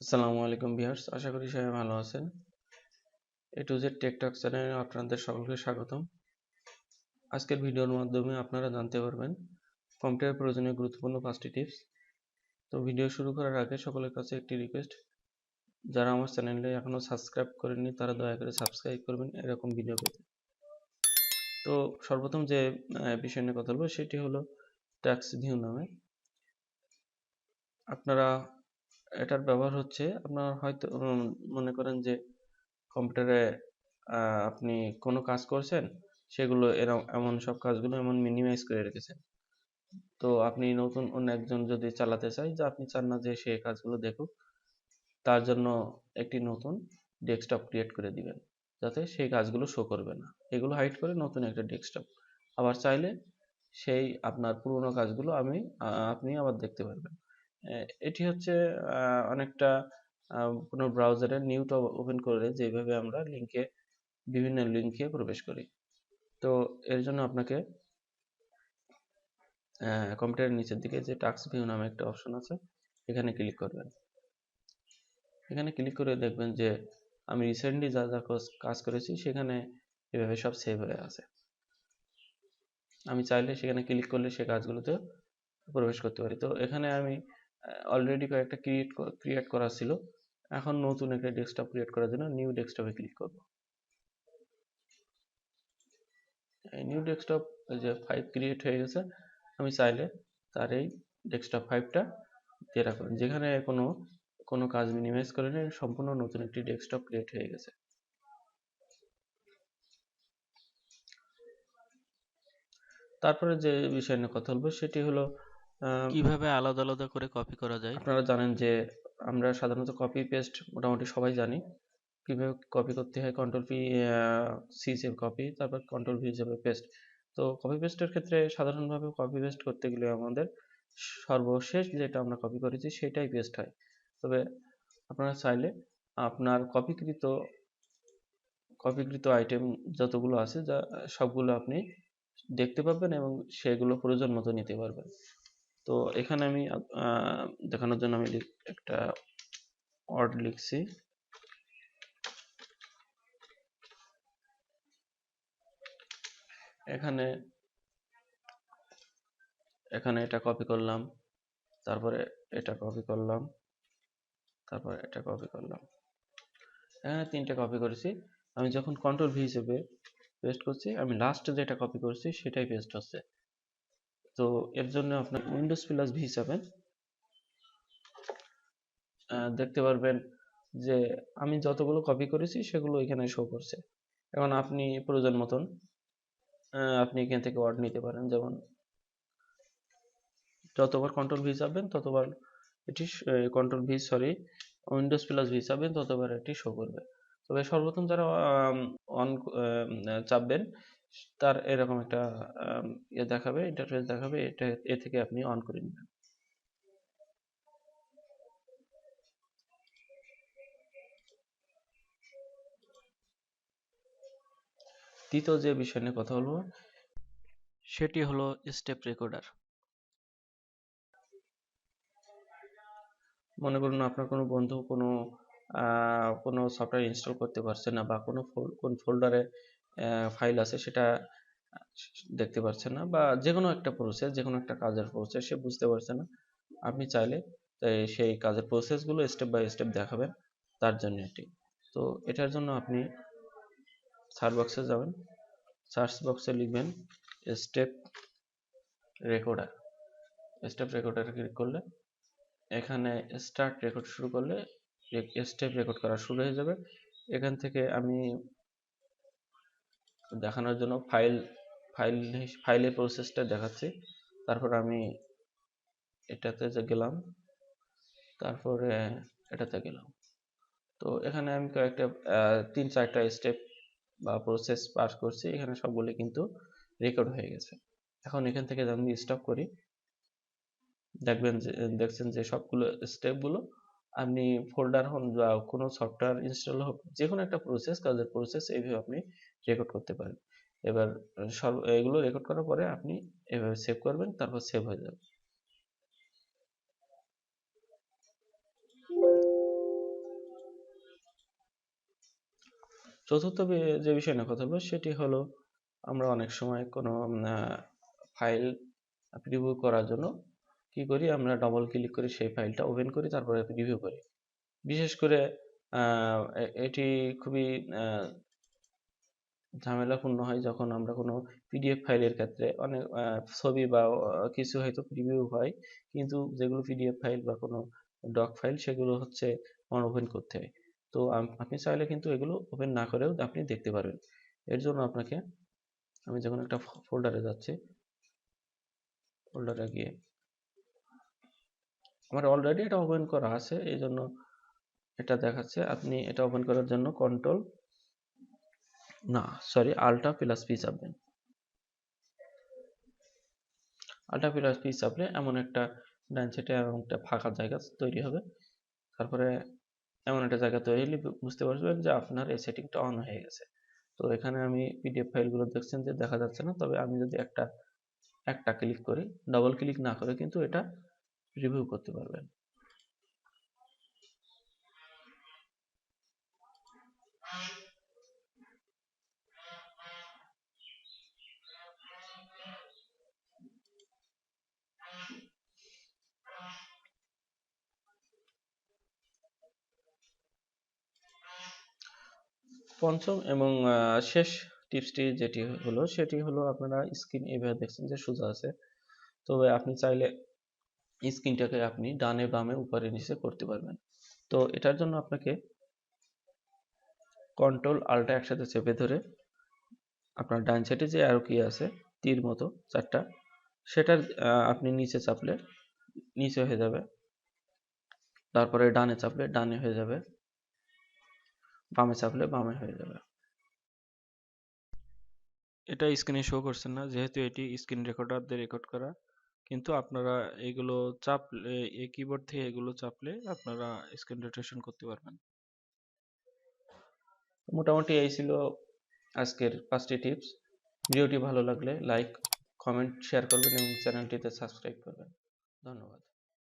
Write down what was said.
আসসালামু আলাইকুম ভিউয়ার্স, আশা করি সবাই ভালো আছেন। এ টু জেড টেক টক চ্যানেলে আপনাদের সকলকে স্বাগতম। আজকের ভিডিওর মাধ্যমে আপনারা জানতে পারবেন কম্পিউটার প্রয়োজনীয় গুরুত্বপূর্ণ 5টি টিপস। তো ভিডিও শুরু করার আগে সকলের কাছে একটি রিকোয়েস্ট, যারা আমার চ্যানেলে এখনো সাবস্ক্রাইব করেননি তারা দয়া করে সাবস্ক্রাইব করবেন এরকম ভিডিও পেতে। তো সর্বপ্রথম যে বিষয় নিয়ে কথা বলবো সেটি হলো ট্যাক্স ভিউ নামে। আপনারা এটার ব্যবহার হচ্ছে, আপনারা হয়তো মনে করেন যে কম্পিউটারে আপনি কোনো কাজ করছেন, সেগুলো এমন সব কাজগুলো এমন মিনিমাইজ করে রেখেছেন। তো আপনি নতুন অন্য একজন যদি চালাতে চায়, যে আপনি চান না যে সে কাজগুলো দেখুক, তার জন্য একটি নতুন ডেস্কটপ ক্রিয়েট করে দিবেন, যাতে সেই কাজগুলো শো করবে না। এগুলো হাইড করে নতুন একটা ডেস্কটপ, আবার চাইলে সেই আপনার পুরোনো কাজগুলো আপনি আবার দেখতে পারবেন। এটি হচ্ছে অনেকটা কোনো ব্রাউজারের নিউ ট্যাব ওপেন করে যেভাবে আমরা বিভিন্ন লিঙ্কে প্রবেশ করি। তো এর জন্য আপনাকে কম্পিউটারের নিচের দিকে যে টাস্ক ভিউ নামে একটা অপশন আছে, এখানে ক্লিক করবেন। এখানে ক্লিক করে দেখবেন যে আমি রিসেন্টলি যা যা কাজ করেছি সেখানে এভাবে সব সেভ হয়ে আছে। আমি চাইলে সেখানে ক্লিক করলে সে কাজগুলোতে প্রবেশ করতে পারি। তো এখানে আমি অলরেডি কয়েকটা ক্রিয়েট করা ছিল। এখন নতুন একটা ডেস্কটপ ক্রিয়েট করার জন্য নিউ ডেস্কটপে ক্লিক করব। এই নিউ ডেস্কটপ যে 5 ক্রিয়েট হয়ে গেছে, আমি চাইলে তার এই ডেস্কটপ 5টা দিয়ে রাখবেন। যেখানে কোনো কাজ মিনিমাইজ করে নেই, সম্পূর্ণ নতুন একটি ডেস্কটপ ক্রিয়েট হয়ে গেছে। তারপরে যে বিষয় নিয়ে কথা বলবো সেটি হলো কিভাবে আলাদা আলাদা করে কপি করা যায়। আপনারা জানেন যে আমরা সাধারণত কপি পেস্ট মোটামুটি সবাই জানি কিভাবে কপি করতে হয়। কন্ট্রোল পি সি হিসেবে কপি, তারপর কন্ট্রোল ভি হিসেবে পেস্ট। তো কপি পেস্টের ক্ষেত্রে সাধারণভাবে কপি পেস্ট করতে গেলে আমাদের সর্বশেষ যেটা আমরা কপি করেছি সেটাই পেস্ট হয়। তবে আপনারা চাইলে আপনার কপিকৃত আইটেম যতগুলো আছে, যা সবগুলো আপনি দেখতে পাবেন এবং সেগুলো প্রয়োজন মতো নিতে পারবেন। তো এখানে আমি দেখানোর জন্য আমি একটা ওয়ার্ড লিখছি। এখানে এখানে এটা কপি করলাম, তারপরে এটা কপি করলাম, তারপরে এটা কপি করলাম। এখানে 3টে কপি করেছি। আমি যখন কন্ট্রোল ভি হিসেবে পেস্ট করছি, আমি লাস্টে যেটা কপি করছি সেটাই পেস্ট হচ্ছে। তো এর জন্য আপনার উইন্ডোজ প্লাস ভি চাপেন, দেখতে পারবেন যে আমি যতগুলো কপি করেছি সেগুলো এখানে শো করছে। এখন আপনি প্রয়োজন মতন আপনি এখান থেকে ওয়ার্ড নিতে পারেন। যেমন যতবার কন্ট্রোল ভি চাপবেন ততবার এটি উইন্ডোজ প্লাস ভি চাপবেন ততবার এটি শো করবে। তবে সর্বপ্রথম যারা অন চাপবেন, তার এরকম একটা দেখাবে, ইন্টারফেস দেখাবে। এ থেকে আপনি অন করে নেবেন। দ্বিতীয় যে বিষয় নিয়ে কথা বলবো সেটি হলো স্টেপ রেকর্ডার। মনে করুন আপনার কোনো বন্ধু কোনো সফটওয়্যার ইনস্টল করতে পারছে না, বা কোন ফোল্ডারে ফাইল আছে সেটা দেখতে পারছে না, বা যে কোনো একটা কাজের প্রসেস সে বুঝতে পারছে না। আপনি চাইলে সেই কাজের প্রসেসগুলো স্টেপ বাই স্টেপ দেখাবেন, তার জন্য এটি। তো এটার জন্য আপনি সার্চ বক্সে যাবেন, সার্চ বক্সে লিখবেন স্টেপ রেকর্ডার। স্টেপ রেকর্ডারে ক্লিক করলে এখানে স্টার্ট রেকর্ড শুরু করলে স্টেপ রেকর্ড করা শুরু হয়ে যাবে। এখান থেকে আমি দেখানোর জন্য ফাইলের প্রসেসটা দেখাচ্ছি। তারপর আমি এটাতে গেলাম, তারপরে এটাতে গেলাম। তো এখানে আমি কয়েকটা 3-4টা স্টেপ বা প্রসেস পাস করছি, এখানে সবগুলি কিন্তু রেকর্ড হয়ে গেছে। এখন এখান থেকে আমি স্টপ করি, দেখছেন যে সবগুলো স্টেপগুলো আপনি ফোল্ডার হন বা কোনো সফটওয়্যার ইনস্টল হোক, যে কোনো একটা কাজের প্রসেস এইভাবে আপনি রেকর্ড করতে পারেন। এবার এগুলো রেকর্ড করার পরে আপনি এভাবে সেভ করবেন, তারপর সেভ হয়ে যাবে। চতুর্থ যে বিষয় নিয়ে কথা বলবো সেটি হলো আমরা অনেক সময় কোনো ফাইল প্রিভিউ করার জন্য কি করি, আমরা ডবল ক্লিক করে সেই ফাইলটা ওপেন করি, তারপরে রিভিউ করি। বিশেষ করে এটি খুবই ঝামেলাপূর্ণ হয় যখন আমরা কোনো পিডিএফ ফাইলের ক্ষেত্রে অনেক ছবি বা কিছু হয়তো প্রিভিউ হয়, কিন্তু যেগুলো পিডিএফ ফাইল বা কোনো ডক ফাইল সেগুলো হচ্ছে আমার ওপেন করতে হয়। তো আপনি চাইলে কিন্তু এগুলো ওপেন না করেও আপনি দেখতে পারবেন। এর জন্য আপনাকে, আমি যখন একটা ফোল্ডারে যাচ্ছি, ফোল্ডারে গিয়ে আমার অলরেডি এটা ওপেন করা আছে, এই জন্য এটা দেখাচ্ছে। আপনি এটা ওপেন করার জন্য আল্টা প্লাস পি চাপবেন। আল্টা প্লাস পি চাপলে এমন একটা ডান সাইডে এমন একটা ফাঁকা জায়গা তৈরি হবে। তারপরে এমন একটা জায়গা তৈরি হলে বুঝতে পারবেন যে আপনার এই সেটিংটা অন হয়ে গেছে। তো এখানে আমি পিডিএফ ফাইলগুলো দেখছেন যে দেখা যাচ্ছে না, তবে আমি যদি একটা ক্লিক করি, ডবল ক্লিক না করে কিন্তু এটা রিভিউ করতে পারবেন। পঞ্চম এবং শেষ টিপসটি সেটি হলো আপনারা স্ক্রিন এভাবে দেখছেন যে সোজা আছে, তবে আপনি চাইলে স্ক্রিনটাকে আপনি ডানে বামে উপরে নিচে করতে পারবেন। তো এটার জন্য আপনাকে কন্ট্রোল আল্টা একসাথে চেপে ধরে আপনার ডান সাইডে যে অ্যারো কি আছে তীর মতো চারটা, সেটার আপনি নিচে চাপলে নিচে হয়ে যাবে, তারপরে ডানে চাপলে ডানে হয়ে যাবে, বামে চাপলে বামে হয়ে যাবে। এটা স্ক্রিনে শো করছে না যেহেতু এটি স্ক্রিন রেকর্ডার দিয়ে রেকর্ড করা, কিন্তু আপনারা এগুলো চাপলে, এই কিবোর্ড থেকে এগুলো চাপলে আপনারা স্ক্রিন রোটেশন করতে পারবেন। মোটামুটি এই ছিল আজকের 5টি টিপস। ভিডিওটি ভালো লাগলে লাইক, কমেন্ট, শেয়ার করবেন এবং চ্যানেলটিতে সাবস্ক্রাইব করবেন। ধন্যবাদ।